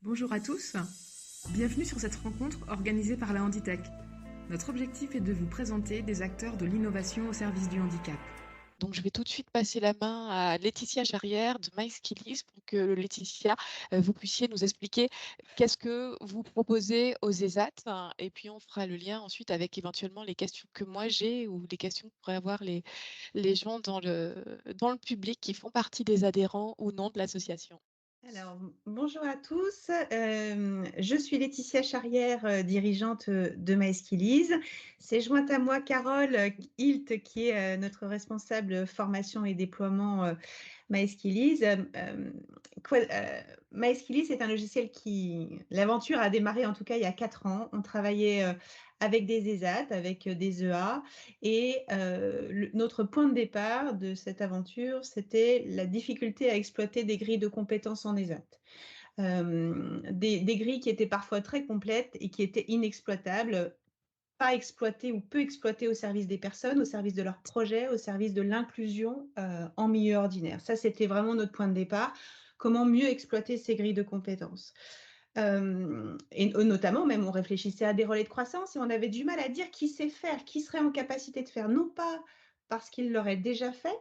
Bonjour à tous, bienvenue sur cette rencontre organisée par la Handitech. Notre objectif est de vous présenter des acteurs de l'innovation au service du handicap. Donc, je vais tout de suite passer la main à Laetitia Charrière de MySkills pour que Laetitia, vous puissiez nous expliquer qu'est-ce que vous proposez aux ESAT, hein, et puis on fera le lien ensuite avec éventuellement les questions que moi j'ai ou les questions que pourraient avoir les gens dans le public qui font partie des adhérents ou non de l'association. Alors, bonjour à tous. Je suis Laetitia Charrière, dirigeante de MySkills. C'est jointe à moi Carole Hilt, qui est notre responsable formation et déploiement MySkills. MySkills est un logiciel l'aventure a démarré en tout cas il y a 4 ans. On travaillait avec des ESAT, avec des EA. Et notre point de départ de cette aventure, c'était la difficulté à exploiter des grilles de compétences en ESAT. Des grilles qui étaient parfois très complètes et qui étaient inexploitables, pas exploitées ou peu exploitées au service des personnes, au service de leurs projets, au service de l'inclusion en milieu ordinaire. Ça, c'était vraiment notre point de départ. Comment mieux exploiter ces grilles de compétences. Et notamment, même, on réfléchissait à des relais de croissance et on avait du mal à dire qui sait faire, qui serait en capacité de faire, non pas parce qu'il l'aurait déjà fait,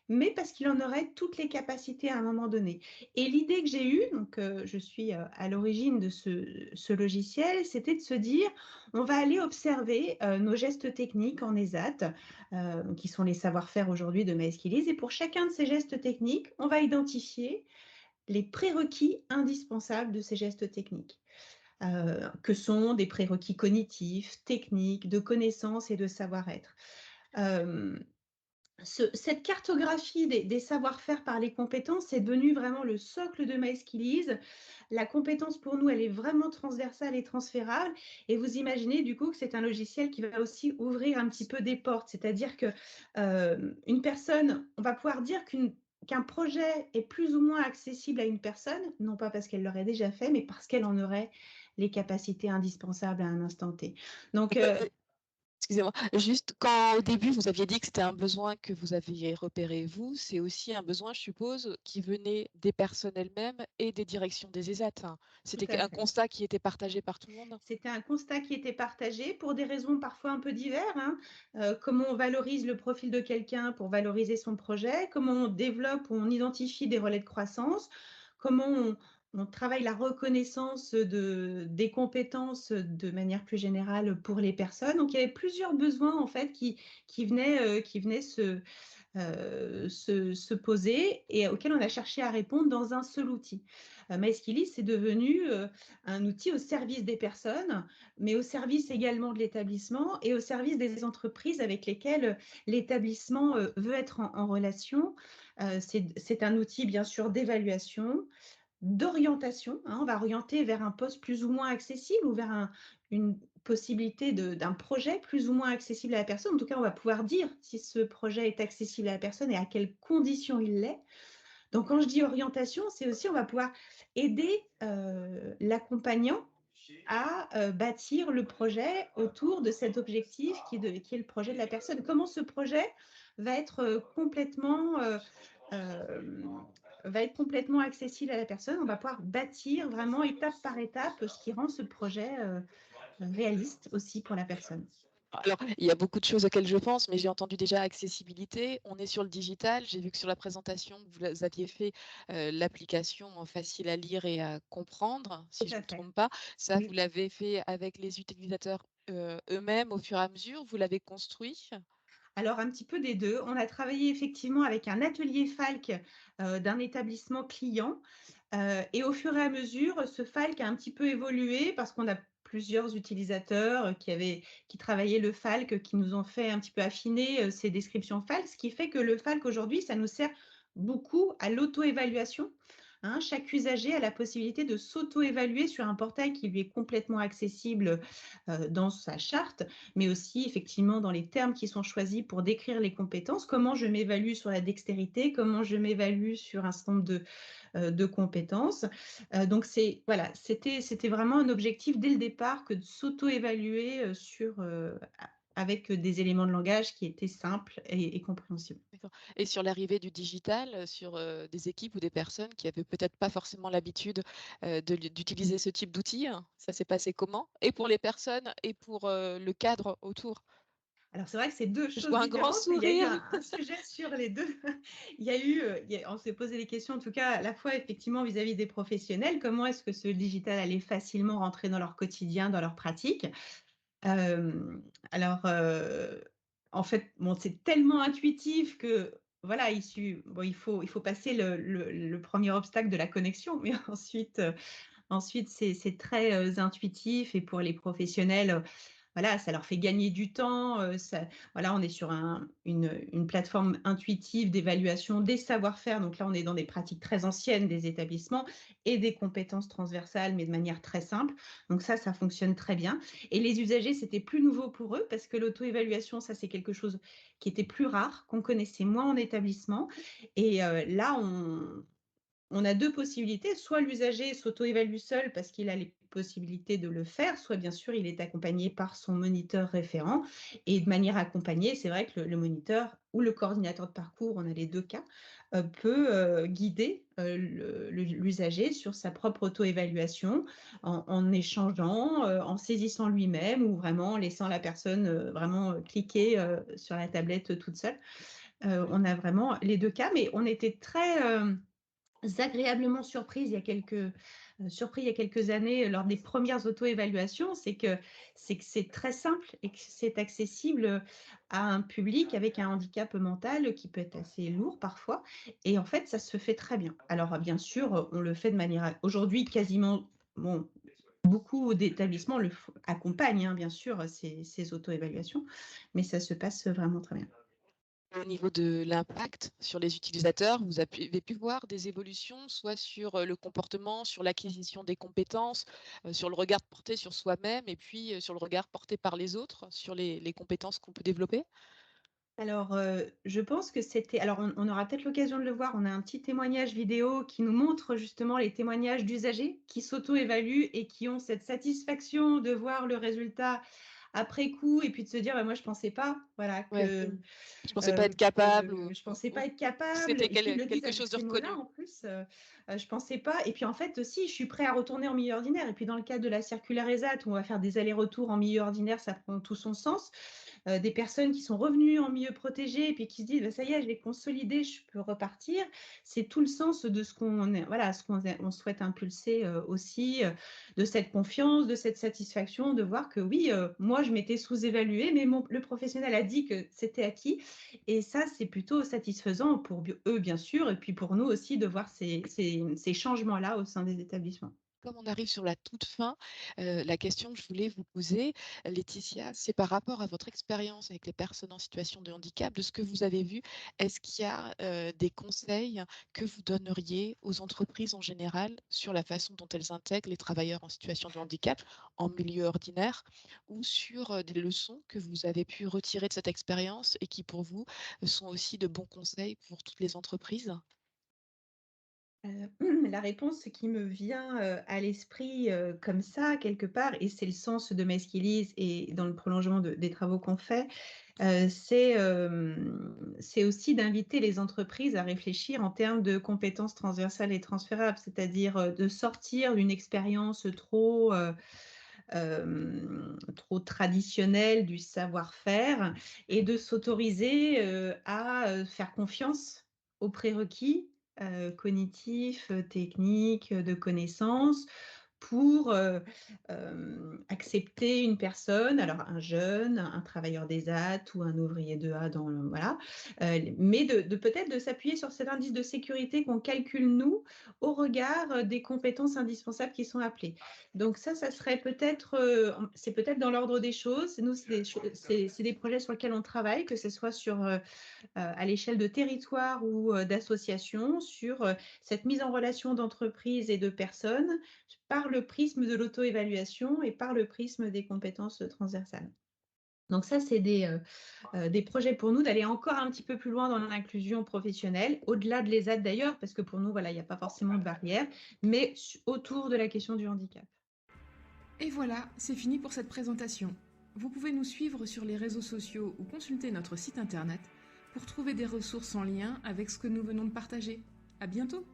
mais parce qu'il en aurait toutes les capacités à un moment donné. Et l'idée que j'ai eue, donc je suis à l'origine de ce logiciel, c'était de se dire, on va aller observer nos gestes techniques en ESAT, qui sont les savoir-faire aujourd'hui de MySkills, et pour chacun de ces gestes techniques, on va identifier les prérequis indispensables de ces gestes techniques, que sont des prérequis cognitifs, techniques, de connaissances et de savoir-être. Cette cartographie des savoir-faire par les compétences est devenue vraiment le socle de MySkills. La compétence, pour nous, elle est vraiment transversale et transférable. Et vous imaginez du coup que c'est un logiciel qui va aussi ouvrir un petit peu des portes. C'est-à-dire que une personne, on va pouvoir dire qu'un projet est plus ou moins accessible à une personne, non pas parce qu'elle l'aurait déjà fait, mais parce qu'elle en aurait les capacités indispensables à un instant T. Donc, Excusez-moi, juste quand au début vous aviez dit que c'était un besoin que vous aviez repéré vous, c'est aussi un besoin, je suppose, qui venait des personnes elles-mêmes et des directions des ESAT, hein. tout C'était à un fait. constat qui était partagé par tout le monde. C'était un constat qui était partagé pour des raisons parfois un peu diverses, hein. Comment on valorise le profil de quelqu'un pour valoriser son projet, comment on développe ou on identifie des relais de croissance, comment on travaille la reconnaissance des compétences de manière plus générale pour les personnes. Donc, il y avait plusieurs besoins en fait qui venaient se poser et auxquels on a cherché à répondre dans un seul outil. MySkills est devenu un outil au service des personnes, mais au service également de l'établissement et au service des entreprises avec lesquelles l'établissement veut être en relation. C'est un outil, bien sûr, d'évaluation, d'orientation, hein. On va orienter vers un poste plus ou moins accessible ou vers une possibilité d'un projet plus ou moins accessible à la personne. En tout cas, on va pouvoir dire si ce projet est accessible à la personne et à quelles conditions il l'est. Donc, quand je dis orientation, c'est aussi on va pouvoir aider l'accompagnant à bâtir le projet autour de cet objectif qui est le projet de la personne. Comment ce projet va être va être complètement accessible à la personne. On va pouvoir bâtir vraiment étape par étape ce qui rend ce projet réaliste aussi pour la personne. Alors, il y a beaucoup de choses auxquelles je pense, mais j'ai entendu déjà accessibilité. On est sur le digital. J'ai vu que sur la présentation, vous aviez fait l'application facile à lire et à comprendre, Tout si je ne à me fait. trompe pas. Ça, vous Oui. l'avez fait avec les utilisateurs eux-mêmes au fur et à mesure. Vous l'avez construit. Alors, un petit peu des deux. On a travaillé effectivement avec un atelier Falc d'un établissement client. Et au fur et à mesure, ce Falc a un petit peu évolué parce qu'on a plusieurs utilisateurs qui travaillaient le Falc, qui nous ont fait un petit peu affiner ces descriptions Falc, ce qui fait que le Falc aujourd'hui, ça nous sert beaucoup à l'auto-évaluation, hein. Chaque usager a la possibilité de s'auto-évaluer sur un portail qui lui est complètement accessible dans sa charte, mais aussi effectivement dans les termes qui sont choisis pour décrire les compétences. Comment je m'évalue sur la dextérité, comment je m'évalue sur un certain nombre de compétences. Donc, voilà, c'était vraiment un objectif dès le départ que de s'auto-évaluer avec des éléments de langage qui étaient simples et compréhensibles. D'accord. Et sur l'arrivée du digital, sur, des équipes ou des personnes qui avaient peut-être pas forcément l'habitude, d'utiliser ce type d'outils, hein, ça s'est passé comment? Et pour les personnes et pour, le cadre autour? Alors c'est vrai que c'est 2 Je choses vois un grand différentes, mais il y a eu sourire. un sujet sur les 2. Il y a eu, on s'est posé des questions en tout cas à la fois effectivement vis-à-vis des professionnels. Comment est-ce que ce digital allait facilement rentrer dans leur quotidien, dans leur pratique? Alors, en fait, bon, c'est tellement intuitif que voilà, il faut passer le 1er obstacle de la connexion, mais ensuite c'est très, intuitif et pour les professionnels, voilà, ça leur fait gagner du temps, ça voilà, on est sur une plateforme intuitive d'évaluation des savoir-faire, donc là, on est dans des pratiques très anciennes des établissements et des compétences transversales, mais de manière très simple. Donc ça fonctionne très bien et les usagers, c'était plus nouveau pour eux parce que l'auto-évaluation, ça, c'est quelque chose qui était plus rare, qu'on connaissait moins en établissement et là, on a 2 possibilités, soit l'usager s'auto-évalue seul parce qu'il a les possibilités de le faire, soit bien sûr il est accompagné par son moniteur référent et de manière accompagnée, c'est vrai que le moniteur ou le coordinateur de parcours, on a les 2 cas, peut, guider, l'usager sur sa propre auto-évaluation en échangeant, en saisissant lui-même ou vraiment en laissant la personne, vraiment, cliquer, sur la tablette toute seule. On a vraiment les 2 cas, mais on était très, agréablement surpris il y a quelques années lors des premières auto-évaluations, c'est très simple et que c'est accessible, à un public avec un handicap mental qui peut être assez lourd parfois et en fait, ça se fait très bien. Alors, bien sûr, on le fait de manière aujourd'hui quasiment bon, beaucoup d'établissements accompagnent, hein, bien sûr, ces auto-évaluations, mais ça se passe vraiment très bien. Au niveau de l'impact sur les utilisateurs, vous avez pu voir des évolutions, soit sur, le comportement, sur l'acquisition des compétences, sur le regard porté sur soi-même et puis, sur le regard porté par les autres, sur les compétences qu'on peut développer? Alors, je pense que alors on aura peut-être l'occasion de le voir, on a un petit témoignage vidéo qui nous montre justement les témoignages d'usagers qui s'auto-évaluent et qui ont cette satisfaction de voir le résultat après coup et puis de se dire: «Bah, moi je pensais pas, voilà, Ouais, je pensais pas être capable ou je pensais pas être capable» c'était et puis ils le disent quelque avec chose de ces mots-là reconnu. en plus, «Je pensais pas» et puis en fait, si, je suis prêt à retourner en milieu ordinaire et puis dans le cadre de la circulaire ESAT où on va faire des allers-retours en milieu ordinaire, ça prend tout son sens. Des personnes qui sont revenues en milieu protégé et puis qui se disent: «Bah, ça y est, je vais consolider, je peux repartir». C'est tout le sens de ce qu'on est voilà, on souhaite impulser, aussi, de cette confiance, de cette satisfaction, de voir que oui, moi je m'étais sous-évaluée, mais le professionnel a dit que c'était acquis et ça, c'est plutôt satisfaisant pour eux bien sûr et puis pour nous aussi de voir ces changements-là au sein des établissements. Comme on arrive sur la toute fin, la question que je voulais vous poser, Laetitia, c'est par rapport à votre expérience avec les personnes en situation de handicap, de ce que vous avez vu, est-ce qu'il y a, des conseils que vous donneriez aux entreprises en général sur la façon dont elles intègrent les travailleurs en situation de handicap en milieu ordinaire? Ou sur, des leçons que vous avez pu retirer de cette expérience et qui pour vous, sont aussi de bons conseils pour toutes les entreprises? Heu, la réponse qui me vient, à l'esprit, comme ça quelque part et c'est le sens de My Skillies et dans le prolongement des travaux qu'on fait, c'est aussi d'inviter les entreprises à réfléchir en termes de compétences transversales et transférables. C'est-à-dire, de sortir d'une expérience trop traditionnelle du savoir-faire et de s'autoriser, à, faire confiance aux prérequis, cognitifs, techniques, de connaissances pour, accepter une personne, alors un jeune, un travailleur d'ESAT ou un ouvrier d'EA dans le voilà, mais de peut-être de s'appuyer sur cet indice de sécurité qu'on calcule nous, au regard, des compétences indispensables qui sont appelées. Donc ça serait peut-être, c'est peut-être dans l'ordre des choses. Nous, c'est des projets sur lesquels on travaille, que ce soit à l'échelle de territoire ou d'associations sur, cette mise en relation d'entreprises et de personnes par le prisme de l'auto-évaluation et par le prisme des compétences, transversales. Donc ça, c'est des projets pour nous d'aller encore un petit peu plus loin dans l'inclusion professionnelle, au-delà de l'ESAT d'ailleurs, parce que pour nous, voilà, il y a pas forcément de barrière, mais autour de la question du handicap. Et voilà, c'est fini pour cette présentation. Vous pouvez nous suivre sur les réseaux sociaux ou consulter notre site internet pour trouver des ressources en lien avec ce que nous venons de partager. À bientôt!